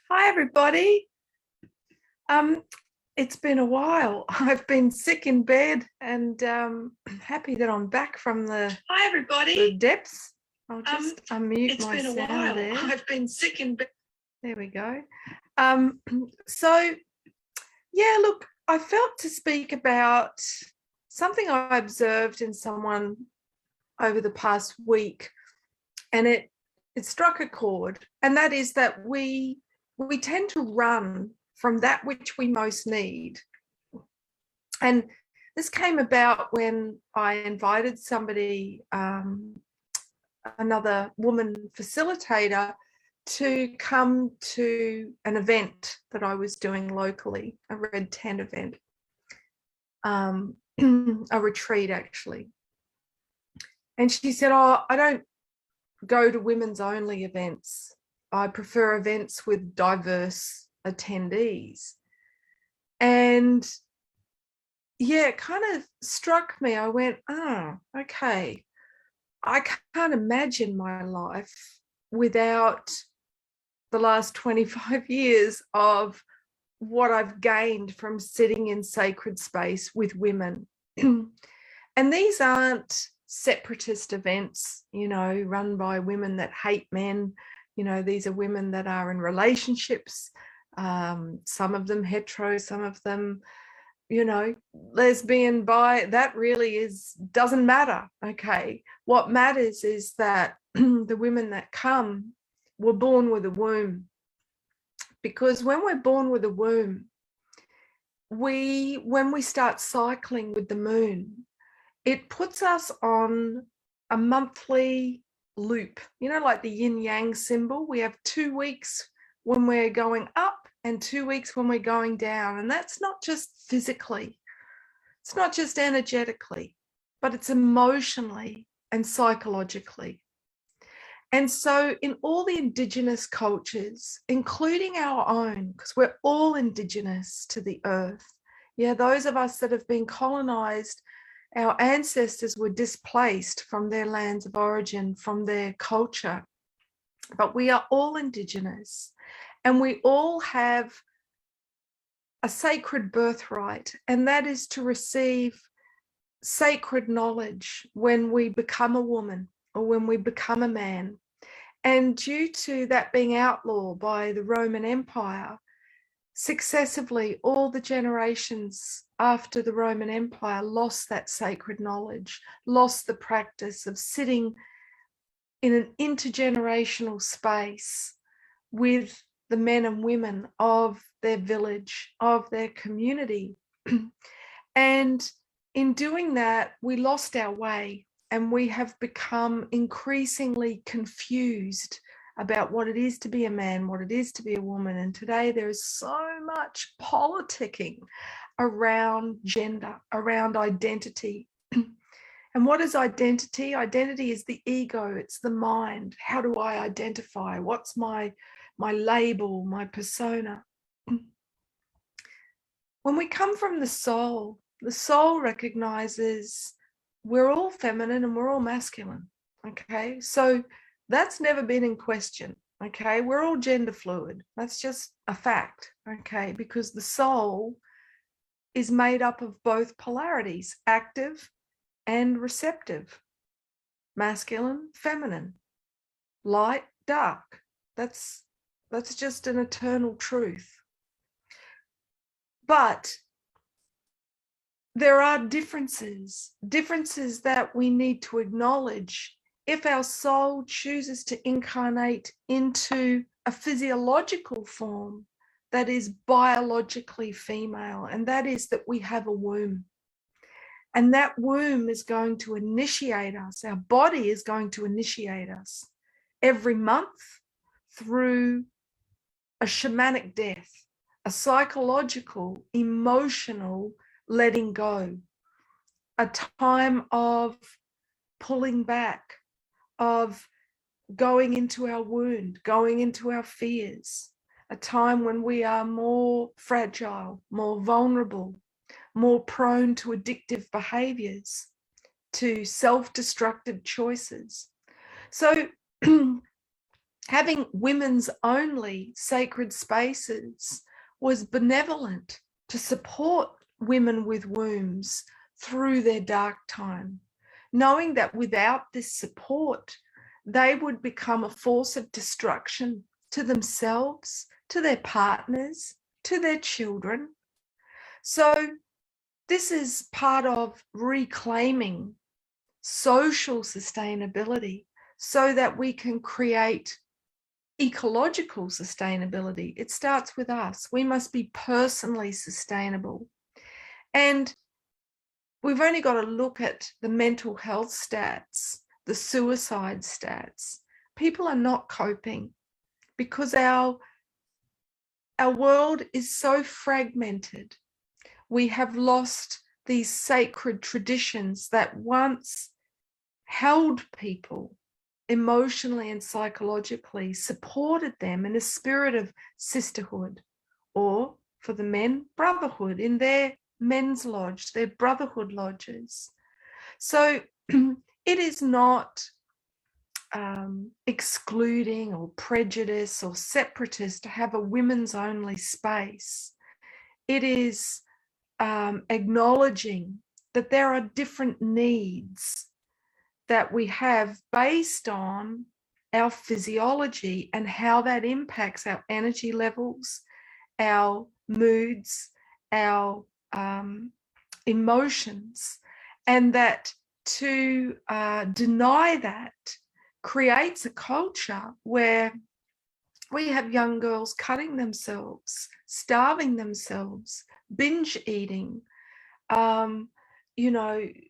Hi, everybody. Um, it's been a while. I've been sick in bed and happy that I'm back from the depths. I'll just unmute my sound there. I've been sick in bed. There we go. So, yeah, look, I felt to speak about something I observed in someone over the past week, and it struck a chord, and that is that we tend to run from that which we most need. And this came about when I invited somebody, another woman facilitator, to come to an event that I was doing locally, a Red Tent event, a retreat actually. And she said, "Oh, I don't go to women's only events. I prefer events with diverse attendees." And yeah, it kind of struck me. I went, oh, okay. I can't imagine my life without the last 25 years of what I've gained from sitting in sacred space with women. And these aren't separatist events, run by women that hate men. These are women that are in relationships, some of them hetero, some of them, lesbian, bi. That really doesn't matter. Okay. What matters is that the women that come were born with a womb. Because when we're born with a womb, when we start cycling with the moon, it puts us on a monthly loop, like the yin yang symbol. We have 2 weeks when we're going up and 2 weeks when we're going down. And that's not just physically, it's not just energetically, but it's emotionally and psychologically. And so in all the Indigenous cultures, including our own, because we're all Indigenous to the earth, those of us that have been colonized, our ancestors were displaced from their lands of origin, from their culture, but we are all Indigenous, and we all have a sacred birthright, and that is to receive sacred knowledge when we become a woman or when we become a man. And due to that being outlawed by the Roman Empire, successively all the generations after the Roman Empire lost that sacred knowledge, lost the practice of sitting in an intergenerational space with the men and women of their village, of their community. And in doing that, we lost our way, and we have become increasingly confused about what it is to be a man, what it is to be a woman. And today there is so much politicking around gender, around identity. And what is identity? Identity is the ego, it's the mind. How do I identify? What's my label, my persona? When we come from the soul recognizes we're all feminine and we're all masculine. Okay, so that's never been in question. Okay, we're all gender fluid. That's just a fact. Okay, because the soul is made up of both polarities, active and receptive, masculine, feminine, light, dark. That's just an eternal truth. But there are differences that we need to acknowledge if our soul chooses to incarnate into a physiological form that is biologically female, and that is that we have a womb. And that womb is going to initiate us, our body is going to initiate us every month through a shamanic death, a psychological, emotional letting go, a time of pulling back, of going into our wound, going into our fears, a time when we are more fragile, more vulnerable, more prone to addictive behaviours, to self-destructive choices. So Having women's only sacred spaces was benevolent to support women with wombs through their dark time, knowing that without this support, they would become a force of destruction to themselves, to their partners, to their children. So this is part of reclaiming social sustainability so that we can create ecological sustainability. It starts with us. We must be personally sustainable. And we've only got to look at the mental health stats, the suicide stats. People are not coping because our world is so fragmented. We have lost these sacred traditions that once held people emotionally and psychologically, supported them in a spirit of sisterhood, or for the men, brotherhood in their men's lodge, their brotherhood lodges. So it is not excluding or prejudice or separatist to have a women's only space. It is acknowledging that there are different needs that we have based on our physiology and how that impacts our energy levels, our moods, our emotions, and that to deny that creates a culture where we have young girls cutting themselves, starving themselves, binge eating.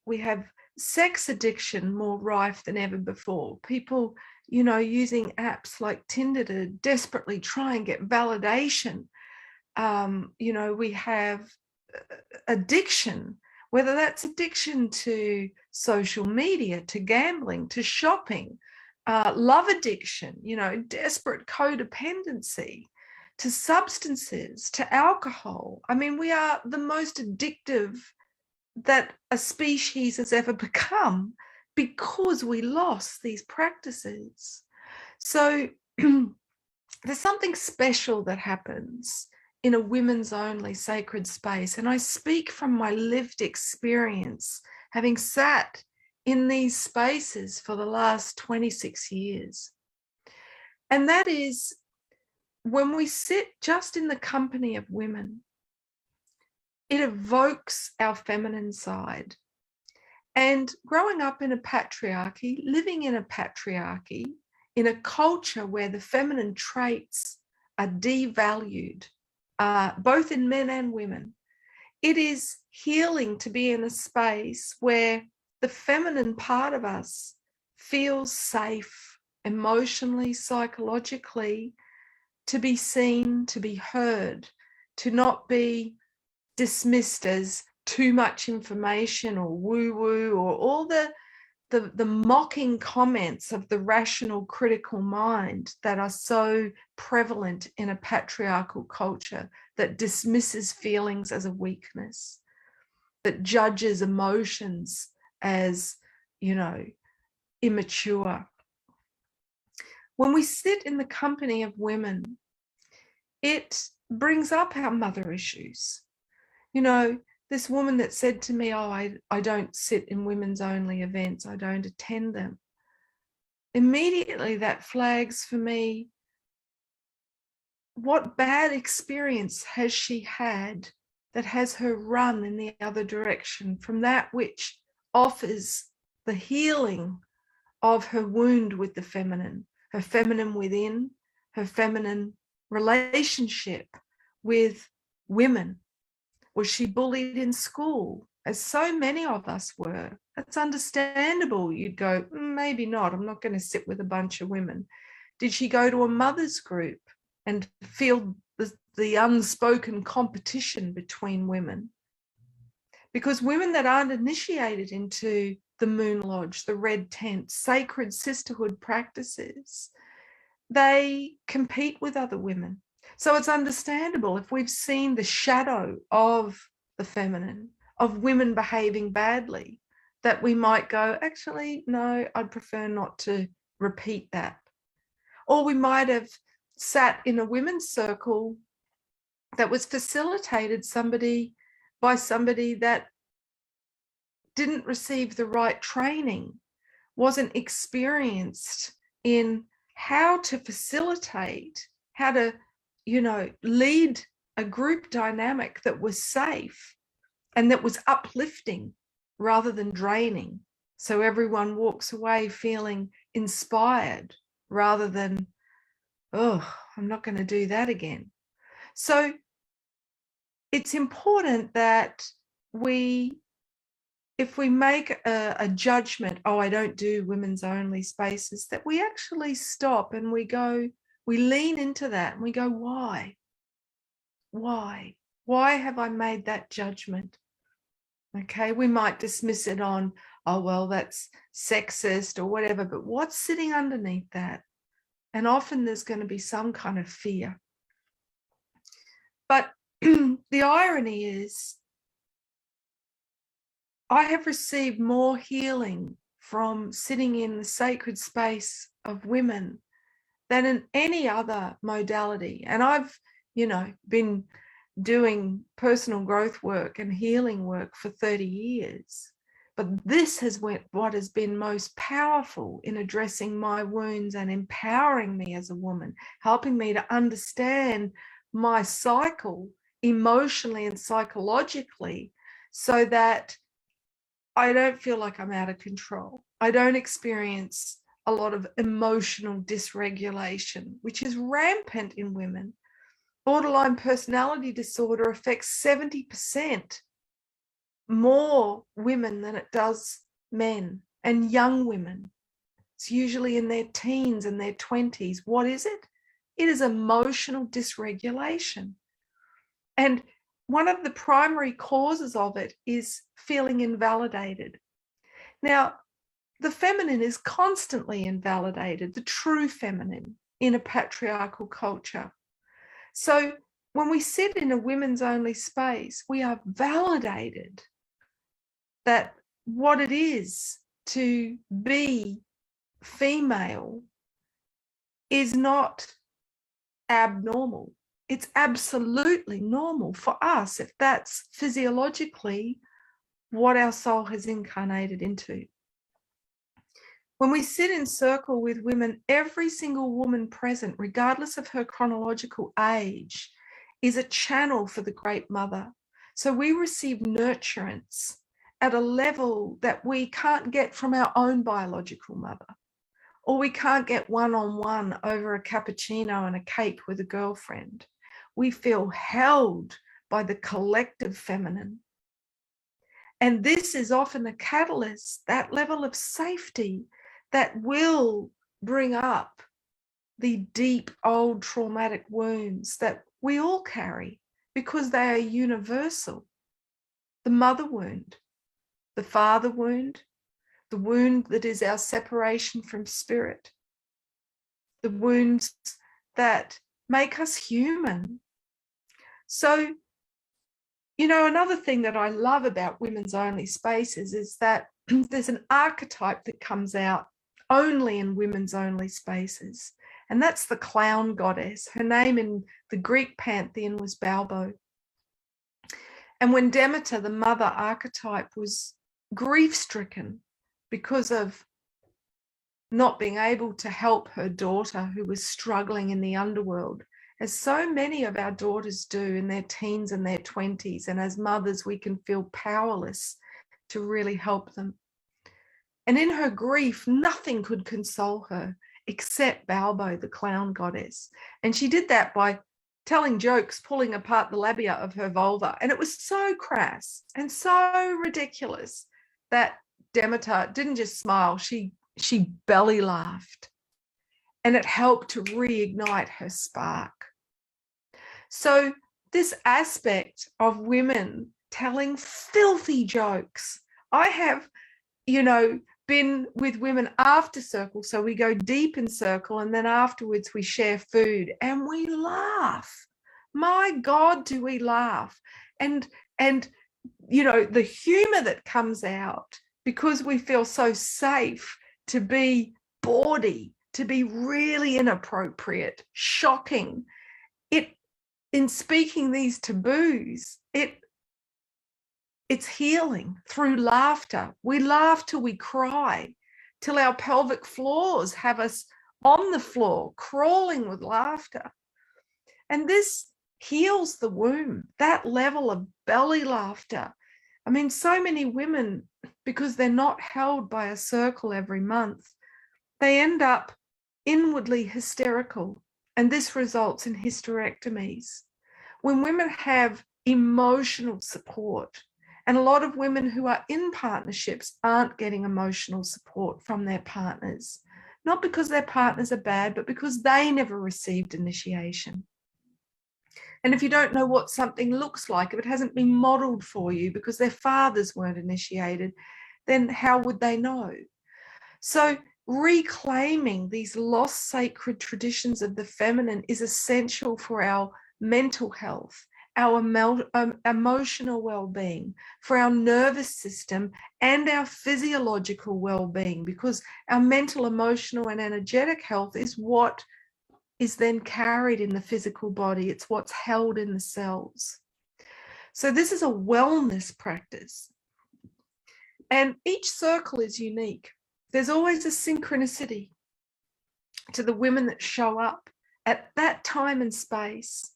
We have sex addiction more rife than ever before. People, using apps like Tinder to desperately try and get validation. We have addiction, whether that's addiction to social media, to gambling, to shopping, love addiction, desperate codependency, to substances, to alcohol. I mean, we are the most addictive that a species has ever become because we lost these practices. So there's something special that happens in a women's only sacred space. And I speak from my lived experience, having sat in these spaces for the last 26 years. And that is when we sit just in the company of women, it evokes our feminine side. And growing up in a patriarchy, living in a patriarchy, in a culture where the feminine traits are devalued, both in men and women, it is healing to be in a space where the feminine part of us feels safe emotionally, psychologically, to be seen, to be heard, to not be dismissed as too much information or woo-woo or all the mocking comments of the rational critical mind that are so prevalent in a patriarchal culture that dismisses feelings as a weakness, that judges emotions as, immature. When we sit in the company of women, it brings up our mother issues. This woman that said to me, I don't sit in women's only events, I don't attend them. Immediately that flags for me, what bad experience has she had that has her run in the other direction from that which offers the healing of her wound with the feminine, her feminine within, her feminine relationship with women. Was she bullied in school, as so many of us were? That's understandable. You'd go, maybe not. I'm not going to sit with a bunch of women. Did she go to a mother's group and feel the unspoken competition between women? Because women that aren't initiated into the Moon Lodge, the Red Tent, sacred sisterhood practices, they compete with other women. So it's understandable if we've seen the shadow of the feminine, of women behaving badly, that we might go, actually, no, I'd prefer not to repeat that. Or we might have sat in a women's circle that was facilitated by somebody that didn't receive the right training, wasn't experienced in how to facilitate, how to, lead a group dynamic that was safe and that was uplifting rather than draining. So everyone walks away feeling inspired rather than, oh, I'm not going to do that again. So it's important that if we make a judgment, oh, I don't do women's only spaces, that we actually stop and we lean into that and we go, why? Why have I made that judgment? Okay, we might dismiss it on, oh, well, that's sexist or whatever, but what's sitting underneath that? And often there's going to be some kind of fear. But the irony is, I have received more healing from sitting in the sacred space of women than in any other modality. And I've, been doing personal growth work and healing work for 30 years. But this has what has been most powerful in addressing my wounds and empowering me as a woman, helping me to understand my cycle emotionally and psychologically so that I don't feel like I'm out of control. I don't experience a lot of emotional dysregulation, which is rampant in women. Borderline personality disorder affects 70% more women than it does men, and young women. It's usually in their teens and their 20s. What is it? It is emotional dysregulation. And one of the primary causes of it is feeling invalidated. Now, the feminine is constantly invalidated, the true feminine, in a patriarchal culture. So when we sit in a women's only space, we are validated that what it is to be female is not abnormal. It's absolutely normal for us if that's physiologically what our soul has incarnated into. When we sit in circle with women, every single woman present, regardless of her chronological age, is a channel for the Great Mother. So we receive nurturance at a level that we can't get from our own biological mother, or we can't get one-on-one over a cappuccino and a cake with a girlfriend. We feel held by the collective feminine. And this is often a catalyst, that level of safety that will bring up the deep old traumatic wounds that we all carry because they are universal. The mother wound, the father wound, the wound that is our separation from spirit, the wounds that make us human. So, another thing that I love about women's only spaces is that there's an archetype that comes out only in women's only spaces, and that's the clown goddess. Her name in the Greek pantheon was Balbo. And when Demeter, the mother archetype, was grief-stricken because of not being able to help her daughter who was struggling in the underworld, as so many of our daughters do in their teens and their 20s, and as mothers we can feel powerless to really help them. And in her grief, nothing could console her except Balbo, the clown goddess. And she did that by telling jokes, pulling apart the labia of her vulva. And it was so crass and so ridiculous that Demeter didn't just smile, she belly laughed. And it helped to reignite her spark. So this aspect of women telling filthy jokes, I have, been with women after circle. So we go deep in circle and then afterwards we share food and we laugh. My God, do we laugh? And the humor that comes out because we feel so safe to be bawdy, to be really inappropriate, shocking. In speaking these taboos, it's healing through laughter. We laugh till we cry, till our pelvic floors have us on the floor, crawling with laughter. And this heals the womb, that level of belly laughter. I mean, so many women, because they're not held by a circle every month, they end up inwardly hysterical, and this results in hysterectomies. When women have emotional support, and a lot of women who are in partnerships aren't getting emotional support from their partners, not because their partners are bad, but because they never received initiation. And if you don't know what something looks like, if it hasn't been modeled for you because their fathers weren't initiated, then how would they know? So reclaiming these lost sacred traditions of the feminine is essential for our mental health, our emotional well-being, for our nervous system and our physiological well-being, because our mental, emotional and energetic health is what is then carried in the physical body. It's what's held in the cells. So this is a wellness practice. And each circle is unique. There's always a synchronicity to the women that show up at that time and space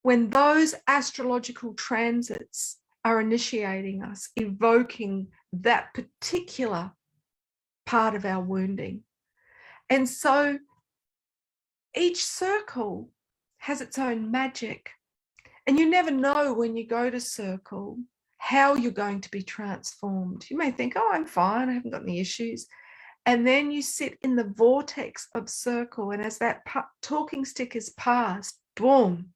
when those astrological transits are initiating us, evoking that particular part of our wounding. And so each circle has its own magic. And you never know when you go to circle how you're going to be transformed. You may think, oh, I'm fine, I haven't got any issues. And then you sit in the vortex of circle, and as that talking stick is passed, boom,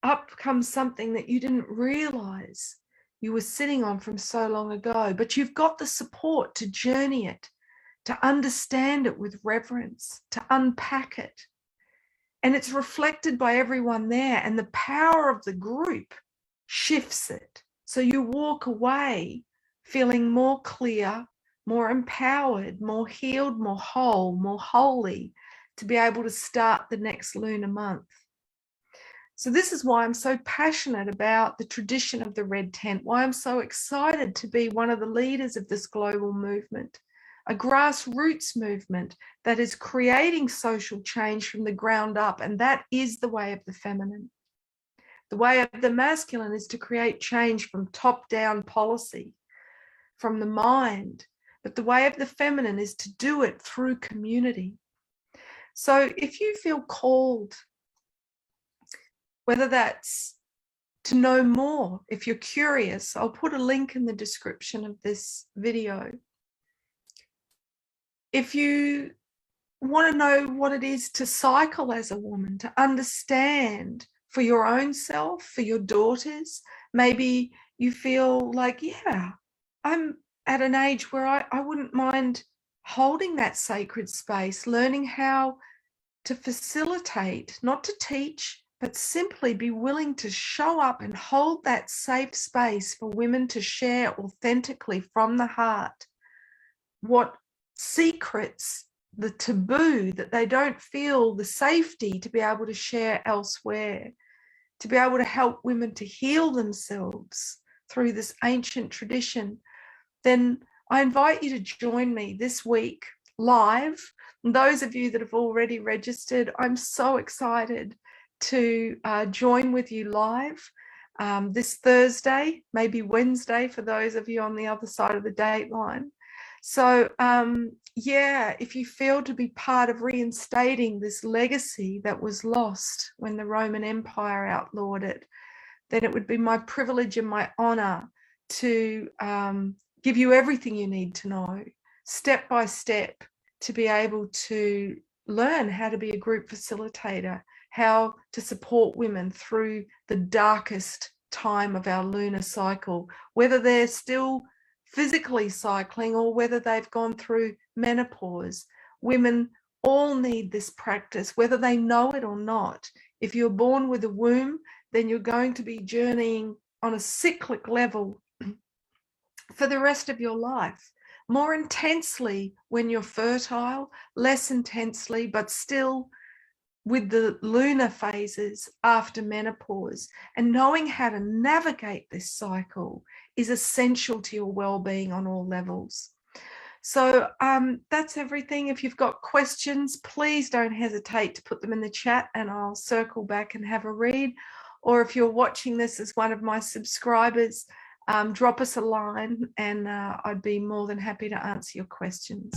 up comes something that you didn't realize you were sitting on from so long ago. But you've got the support to journey it, to understand it with reverence, to unpack it. And it's reflected by everyone there, and the power of the group shifts it. So you walk away feeling more clear, more empowered, more healed, more whole, more holy, to be able to start the next lunar month. So this is why I'm so passionate about the tradition of the red tent, why I'm so excited to be one of the leaders of this global movement, a grassroots movement that is creating social change from the ground up. And that is the way of the feminine. The way of the masculine is to create change from top-down policy, from the mind. But the way of the feminine is to do it through community. So if you feel called, whether that's to know more, if you're curious, I'll put a link in the description of this video. If you want to know what it is to cycle as a woman, to understand for your own self, for your daughters, maybe you feel like, yeah, I'm at an age where I wouldn't mind holding that sacred space, learning how to facilitate, not to teach, but simply be willing to show up and hold that safe space for women to share authentically from the heart what secrets, the taboo that they don't feel the safety to be able to share elsewhere, to be able to help women to heal themselves through this ancient tradition, then I invite you to join me this week live. And those of you that have already registered, I'm so excited to join with you live this Thursday, maybe Wednesday for those of you on the other side of the date line. So yeah, if you feel to be part of reinstating this legacy that was lost when the Roman Empire outlawed it, then it would be my privilege and my honor to give you everything you need to know, step by step, to be able to learn how to be a group facilitator, how to support women through the darkest time of our lunar cycle, whether they're still physically cycling or whether they've gone through menopause. Women all need this practice, whether they know it or not. If you're born with a womb, then you're going to be journeying on a cyclic level for the rest of your life. more intensely when you're fertile, less intensely, but still with the lunar phases after menopause. And knowing how to navigate this cycle is essential to your well-being on all levels. So that's everything. If you've got questions, please don't hesitate to put them in the chat and I'll circle back and have a read. Or if you're watching this as one of my subscribers, drop us a line and I'd be more than happy to answer your questions.